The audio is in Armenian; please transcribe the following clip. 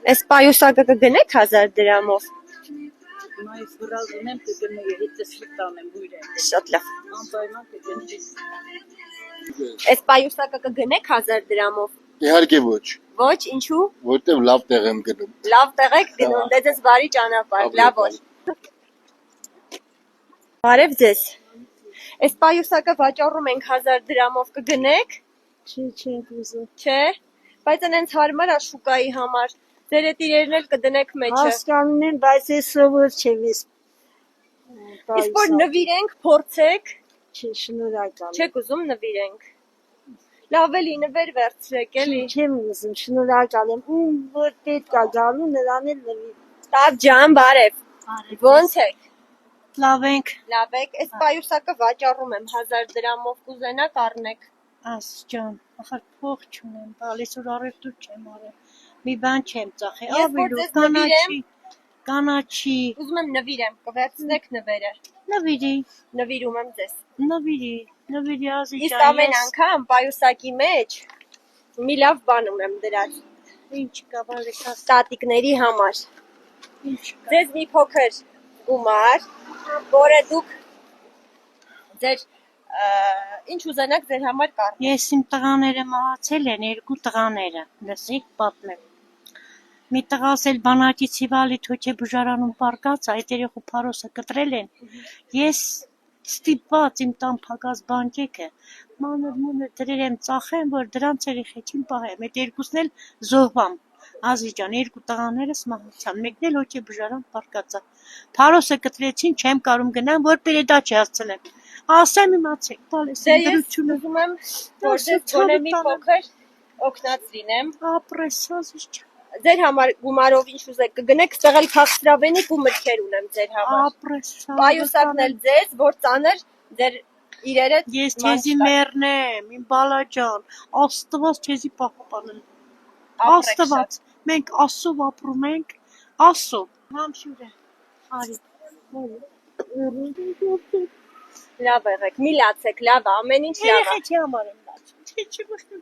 Այս պայուսակը կգնեք 1000 դրամով։ Այս վրազ ունեմ կգնեի, հետը շիտ տանեմ բույրեմ։ Շատ լավ։ Անպայման կգնեի։ Այս պայուսակը կգնեք 1000 դրամով։ Իհարկե ոչ։ Ոչ, ինչու։ Որտեվ լավ տեղ եմ գնում։ Լավ տեղ եք գնում, դե ձեզ բարի ճանապարհ, լավ օր։ Բարև ձեզ։ Այս պայուսակը վաճառում ենք 1000 դրամով, կգնեք։ Չի ուզում։ Չէ, բայց այնց հարմար է շուկայի համար։ Ձեր այդ իրերն էլ կդնեք մեջը։ Հասկանում եմ, բայց ես սովոր չեմ ես։ Իսկ որ նվիրենք, փորձեք։ Չի, շնորհակալ։ Չեք ուզում նվիրենք։ Լավ էլի նվեր վերցրեք էլի։ Չեմ ուզում, շնորհակալ եմ։ Ում որ պետք է գալու նրան էլ նվիր։ Տավ ջան, բարև։ Ոնց եք։ Լավ ենք։ Լավ եք, այս պայուսակը վաճառում եմ 1000 դրամով, կուզենաք առնեք։ Աս ջան, ախր փող չունեմ, բալիս որ առևտուր չեմ արել։ Մի բան չեմ ծախի, ավելուր, կանաչի։ Ուզում եմ նվիրեմ, կվերցնեք նվերը։ Նվիրի, Նվիրում եմ ձեզ։ նվիրի ազի ջան։ Իսկ ամեն անգամ պայուսակի մեջ մի լավ բան ունեմ դրած։ Ինչ կա, բալիս ասա։ Տատիկների համար։ Ինչ կա։ Ձեզ մի փոքր գումար, որը դուք ձեր ինչ ուզենաք ձեր համար կառնեք։ Ես իմ տղաները մահացել են, 2 տղաները, լսեք պատմեմ։ Մի տղաս էլ բանակից հիվալի թոչե բուժարանում պարկած, այդ երեխու փարոսը կտրել են։ Ես ստիպված իմ տան փակած բանկեքը մանր դրեր եմ ծախեմ, որ դրանց երեխեքին պահեմ։ Այդ երկուսն էլ զոհվամ։ Ազի ջան, 2 տղաներս մահացան, մեկն էլ հոչե բուժարան պարկած է։ Փարոսը կտրեցին, չեմ կարում գնամ, որ պերեդաչ հասցնեմ։ Ասեմ իմացեք, բալես Դե ես դրությունը։ ուզում եմ, որ ձեզ գոնե մի փոքր օգնած լինեմ։ Ապրես ազի ջան։ Ձեր համար գումարով ինչ ուզեք կգնեք, ստեղ էլ քաղցրավենիք ու մրգեր ունեմ ձեր համար։ Ապրես։ Պայուսակն էլ ձեզ, որ ծանր ձեր իրերը։ Ես քեզի մեռնեմ, իմ բալաջան, Աստված քեզի պահպանեն։ Աստված, մենք Աստծով ապրում ենք, Աստծով։ Համշուրը։ Արի։ Լավ եղեք, մի լացեք, լավ է, ամեն ինչ լավ է։ Երեխեքի համար եմ լաց։ Չի մխնի։